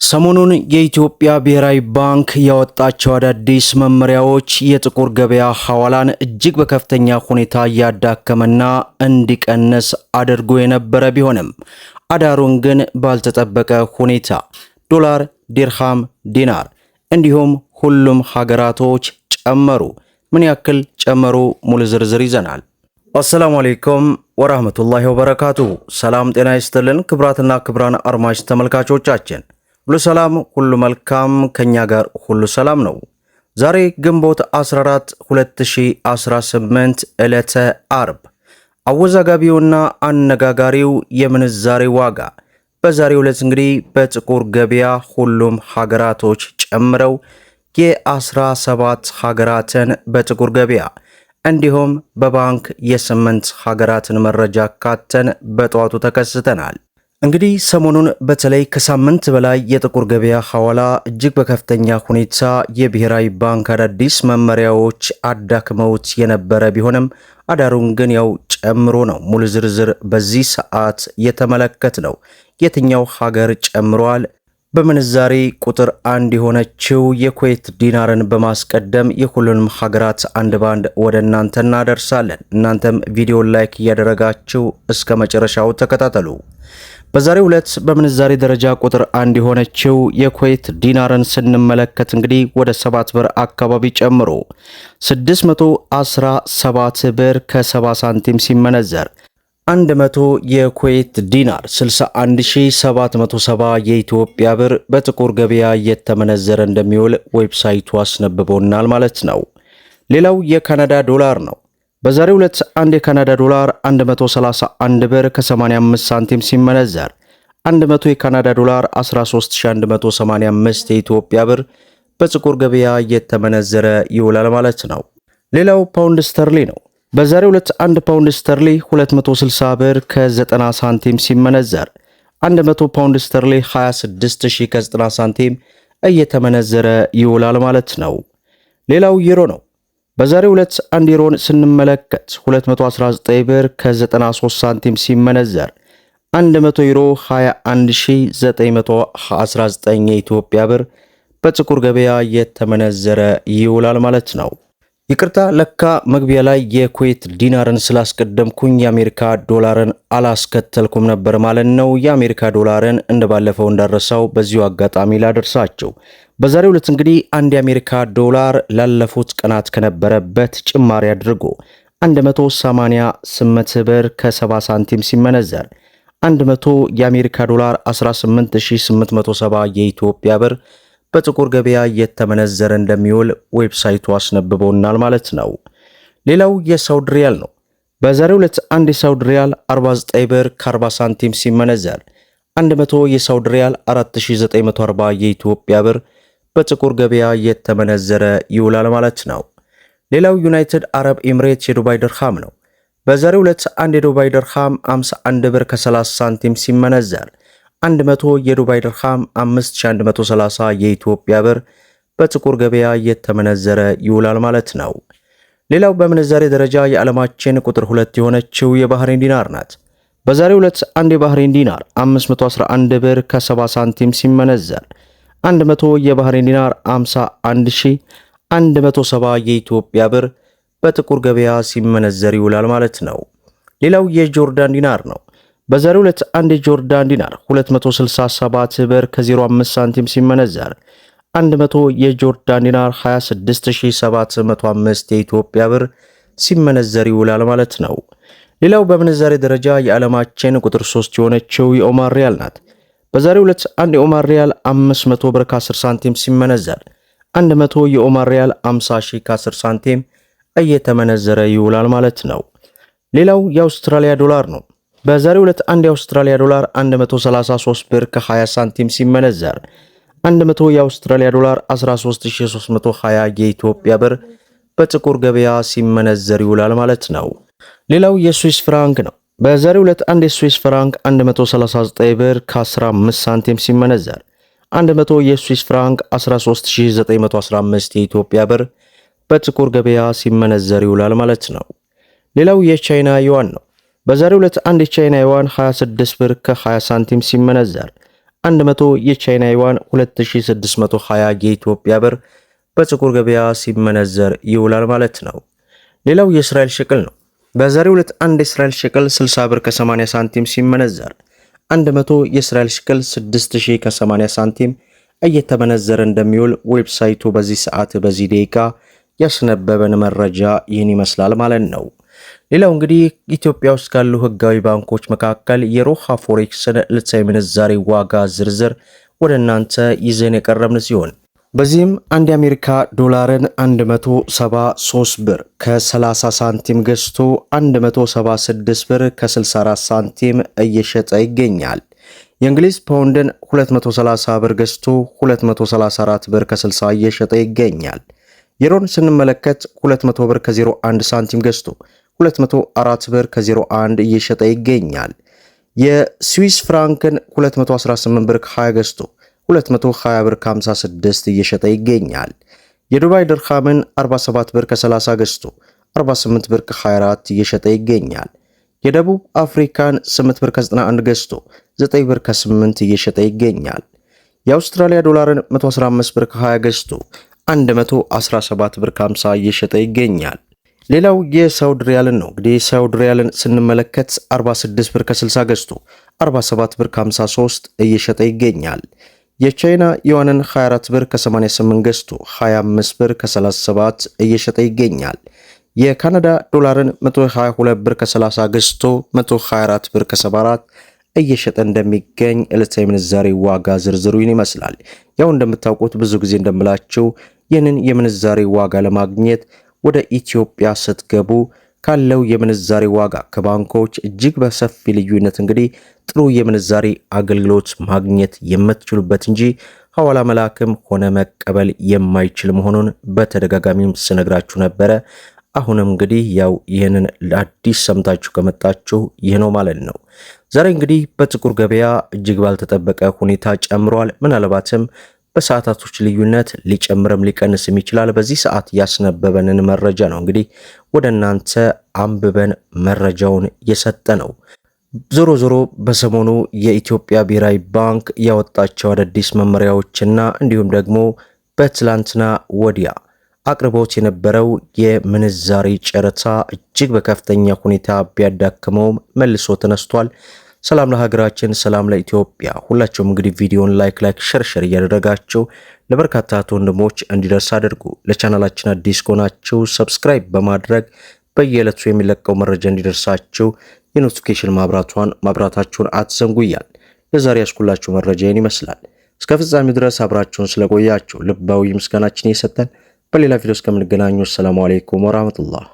ሰሞኑን የኢትዮጵያ ብሔራዊ ባንክ ያወጣቸው አዳዲስ መመሪያዎች የጥቁር ገበያ ሐዋላን እጅግ በከፍተኛ ሁኔታ ያዳከመና እንዲቀንስ አድርጎ የነበረ ቢሆንም አዳሩን ግን ባልተጠበቀ ሁኔታ ዶላር፣ ዲርሃም፣ ዲናር እንዲሁም ሁሉም ሀገራቶች ጨመሩ። ምን ያክል ጨመሩ? ሙሉ ዝርዝር ይዘናል። አሰላሙ አለይኩም ወራህመቱላሂ ወበረካቱሁ። ሰላም ጤና ይስጥልን ክብራትና ክብራን አድማጭ ተመልካቾቻችን ሁሉ ሰላም ሁሉ መልካም፣ ከኛ ጋር ሁሉ ሰላም ነው። ዛሬ ግንቦት 14 2018 ዕለተ አርብ አወዛጋቢውና አነጋጋሪው የምንዛሬ ዋጋ በዛሬው ዕለት እንግዲህ በጥቁር ገበያ ሁሉም ሀገራቶች ጨምረው የ17 ሀገራትን በጥቁር ገበያ እንዲሁም በባንክ የ8 ሀገራትን መረጃ ካተን በጠዋቱ ተከስተናል። እንግዲህ ሰሞኑን በተለይ ከሳምንት በላይ የጥቁር ገበያ ሐዋላ እጅግ በከፍተኛ ሁኔታ የብሔራዊ ባንክ አዳዲስ መመሪያዎች አዳክመውት የነበረ ቢሆንም አዳሩን ግን ያው ጨምሮ ነው። ሙሉ ዝርዝር በዚህ ሰዓት የተመለከት ነው። የትኛው ሀገር ጨምሯል? በምንዛሬ ቁጥር አንድ የሆነችው የኩዌት ዲናርን በማስቀደም የሁሉንም ሀገራት አንድ ባንድ ወደ እናንተ እናደርሳለን። እናንተም ቪዲዮን ላይክ እያደረጋችሁ እስከ መጨረሻው ተከታተሉ። በዛሬው ዕለት በምንዛሬ ደረጃ ቁጥር አንድ የሆነችው የኩዌት ዲናርን ስንመለከት እንግዲህ ወደ 7 ብር አካባቢ ጨምሮ 617 ብር ከ70 ሳንቲም ሲመነዘር 100 የኩዌት ዲናር 61770 የኢትዮጵያ ብር በጥቁር ገበያ እየተመነዘረ እንደሚውል ዌብሳይቱ አስነብቦናል ማለት ነው። ሌላው የካናዳ ዶላር ነው። በዛሬው ዕለት አንድ የካናዳ ዶላር 131 ብር ከ85 ሳንቲም ሲመነዘር 100 የካናዳ ዶላር 13185 የኢትዮጵያ ብር በጥቁር ገበያ እየተመነዘረ ይውላል ማለት ነው። ሌላው ፓውንድ ስተርሊ ነው። በዛሬው ዕለት 1 ፓውንድ ስተርሊ 260 ብር ከ90 ሳንቲም ሲመነዘር 100 ፓውንድ ስተርሊ 26000 ከ90 ሳንቲም እየተመነዘረ ይውላል ማለት ነው። ሌላው ዩሮ ነው። በዛሬው ዕለት 1 ዩሮን ስንመለከት 219 ብር ከ93 ሳንቲም ሲመነዘር 100 ዩሮ 21919 የኢትዮጵያ ብር በጥቁር ገበያ እየተመነዘረ ይውላል ማለት ነው። ይቅርታ ለካ መግቢያ ላይ የኩዌት ዲናርን ስላስቀደምኩኝ የአሜሪካ ዶላርን አላስከተልኩም ነበር ማለት ነው። የአሜሪካ ዶላርን እንደባለፈው እንዳረሳው በዚሁ አጋጣሚ ላደርሳቸው። በዛሬው ዕለት እንግዲህ አንድ የአሜሪካ ዶላር ላለፉት ቀናት ከነበረበት ጭማሪ አድርጎ 188 ብር ከ70 ሳንቲም ሲመነዘር 100 የአሜሪካ ዶላር 18870 የኢትዮጵያ ብር በጥቁር ገበያ እየተመነዘረ እንደሚውል ዌብሳይቱ አስነብቦናል ማለት ነው። ሌላው የሳውዲ ሪያል ነው። በዛሬው ዕለት አንድ የሳውዲ ሪያል 49 ብር ከ40 ሳንቲም ሲመነዘር 100 የሳውዲ ሪያል 4940 የኢትዮጵያ ብር በጥቁር ገበያ እየተመነዘረ ይውላል ማለት ነው። ሌላው ዩናይትድ አረብ ኤምሬትስ የዱባይ ድርሃም ነው። በዛሬው ዕለት አንድ የዱባይ ድርሃም 51 ብር ከ30 ሳንቲም ሲመነዘር 100 የዱባይ ድርሃም 5130 የኢትዮጵያ ብር በጥቁር ገበያ እየተመነዘረ ይውላል ማለት ነው። ሌላው በምንዛሬ ደረጃ የዓለማችን ቁጥር 2 የሆነችው የባህሬን ዲናር ናት። በዛሬው ዕለት አንድ የባህሬን ዲናር 511 ብር ከ70 ሳንቲም ሲመነዘር 100 የባህሬን ዲናር 51170 የኢትዮጵያ ብር በጥቁር ገበያ ሲመነዘር ይውላል ማለት ነው። ሌላው የጆርዳን ዲናር ነው። በዛሬው ዕለት አንድ የጆርዳን ዲናር 267 ብር ከ05 ሳንቲም ሲመነዘር 100 የጆርዳን ዲናር 26705 የኢትዮጵያ ብር ሲመነዘር ይውላል ማለት ነው። ሌላው በምንዛሬ ደረጃ የዓለማችን ቁጥር 3 የሆነችው የኦማር ሪያል ናት። በዛሬው ዕለት አንድ የኦማር ሪያል 500 ብር ከ10 ሳንቲም ሲመነዘር 100 የኦማር ሪያል 50000 ከ10 ሳንቲም እየተመነዘረ ይውላል ማለት ነው። ሌላው የአውስትራሊያ ዶላር ነው። በዛሬው ዕለት አንድ የአውስትራሊያ ዶላር 133 ብር ከ20 ሳንቲም ሲመነዘር 100 የአውስትራሊያ ዶላር 13320 የኢትዮጵያ ብር በጥቁር ገበያ ሲመነዘር ይውላል ማለት ነው። ሌላው የስዊስ ፍራንክ ነው። በዛሬው ዕለት አንድ የስዊስ ፍራንክ 139 ብር ከ15 ሳንቲም ሲመነዘር 100 የስዊስ ፍራንክ 13915 የኢትዮጵያ ብር በጥቁር ገበያ ሲመነዘር ይውላል ማለት ነው። ሌላው የቻይና ዩዋን ነው። በዛሬው ዕለት አንድ የቻይና ዩዋን 26 ብር ከ20 ሳንቲም ሲመነዘር 100 የቻይና ዩዋን 2620 የኢትዮጵያ ብር በጥቁር ገበያ ሲመነዘር ይውላል ማለት ነው። ሌላው የእስራኤል ሽቅል ነው። በዛሬው ዕለት አንድ የእስራኤል ሽቅል 60 ብር ከ80 ሳንቲም ሲመነዘር 100 የእስራኤል ሽቅል 6000 ከ80 ሳንቲም እየተመነዘረ እንደሚውል ዌብሳይቱ በዚህ ሰዓት በዚህ ደቂቃ ያስነበበን መረጃ ይህን ይመስላል ማለት ነው። ሌላው እንግዲህ ኢትዮጵያ ውስጥ ካሉ ህጋዊ ባንኮች መካከል የሮሃ ፎሬክስን ዕለታዊ ምንዛሬ ዋጋ ዝርዝር ወደ እናንተ ይዘን የቀረብን ሲሆን በዚህም አንድ የአሜሪካ ዶላርን 173 ብር ከ30 ሳንቲም ገዝቶ 176 ብር ከ64 ሳንቲም እየሸጠ ይገኛል። የእንግሊዝ ፓውንድን 230 ብር ገዝቶ 234 ብር ከ60 እየሸጠ ይገኛል። ዩሮን ስንመለከት 200 ብር ከ01 ሳንቲም ገዝቶ 204 ብር ከ01 እየሸጠ ይገኛል። የስዊስ ፍራንክን 218 ብር ከ20 ገዝቶ 220 ብር ከ56 እየሸጠ ይገኛል። የዱባይ ድርሃምን 47 ብር ከ30 ገዝቶ 48 ብር ከ24 እየሸጠ ይገኛል። የደቡብ አፍሪካን 8 ብር ከ91 ገዝቶ 9 ብር ከ8 እየሸጠ ይገኛል። የአውስትራሊያ ዶላርን 115 ብር ከ20 ገዝቶ 117 ብር ከ50 እየሸጠ ይገኛል። ሌላው የሳውዲ ሪያልን ነው። እንግዲህ ሳውዲ ሪያልን ስንመለከት 46 ብር ከ60 ገዝቶ 47 ብር ከ53 እየሸጠ ይገኛል። የቻይና ዩዋንን 24 ብር ከ88 ገዝቶ 25 ብር ከ37 እየሸጠ ይገኛል። የካናዳ ዶላርን 122 ብር ከ30 ገዝቶ 124 ብር ከ74 እየሸጠ እንደሚገኝ ዕለታዊ ምንዛሬ ዋጋ ዝርዝሩ ይመስላል። ያው እንደምታውቁት ብዙ ጊዜ እንደምላችሁ ይህንን የምንዛሬ ዋጋ ለማግኘት ወደ ኢትዮጵያ ስትገቡ ካለው የምንዛሬ ዋጋ ከባንኮች እጅግ በሰፊ ልዩነት እንግዲህ ጥሩ የምንዛሬ አገልግሎት ማግኘት የምትችሉበት እንጂ ሐዋላ መላክም ሆነ መቀበል የማይችል መሆኑን በተደጋጋሚም ስነግራችሁ ነበረ። አሁንም እንግዲህ ያው ይህንን ለአዲስ ሰምታችሁ ከመጣችሁ ይህ ነው ማለት ነው። ዛሬ እንግዲህ በጥቁር ገበያ እጅግ ባልተጠበቀ ሁኔታ ጨምሯል። ምናልባትም በሰዓታቶች ልዩነት ሊጨምርም ሊቀንስም ይችላል። በዚህ ሰዓት ያስነበበንን መረጃ ነው እንግዲህ ወደ እናንተ አንብበን መረጃውን የሰጠ ነው። ዞሮ ዞሮ በሰሞኑ የኢትዮጵያ ብሔራዊ ባንክ ያወጣቸው አዳዲስ መመሪያዎችና እንዲሁም ደግሞ በትላንትና ወዲያ አቅርቦት የነበረው የምንዛሬ ጨረታ እጅግ በከፍተኛ ሁኔታ ቢያዳክመውም መልሶ ተነስቷል። ሰላም ለሀገራችን፣ ሰላም ለኢትዮጵያ። ሁላችሁም እንግዲህ ቪዲዮን ላይክ ሸር እያደረጋችሁ ለበርካታ ወንድሞች እንዲደርስ አድርጉ። ለቻናላችን አዲስ ከሆናችሁ ሰብስክራይብ በማድረግ በየዕለቱ የሚለቀው መረጃ እንዲደርሳችሁ የኖቲፊኬሽን ማብራታችሁን አትዘንጉያል። ለዛሬ ያስኩላችሁ መረጃ ይህን ይመስላል። እስከ ፍጻሜው ድረስ አብራችሁን ስለቆያችሁ ልባዊ ምስጋናችን እየሰጠን በሌላ ቪዲዮ እስከምንገናኙ ሰላም አለይኩም ወራህመቱላህ።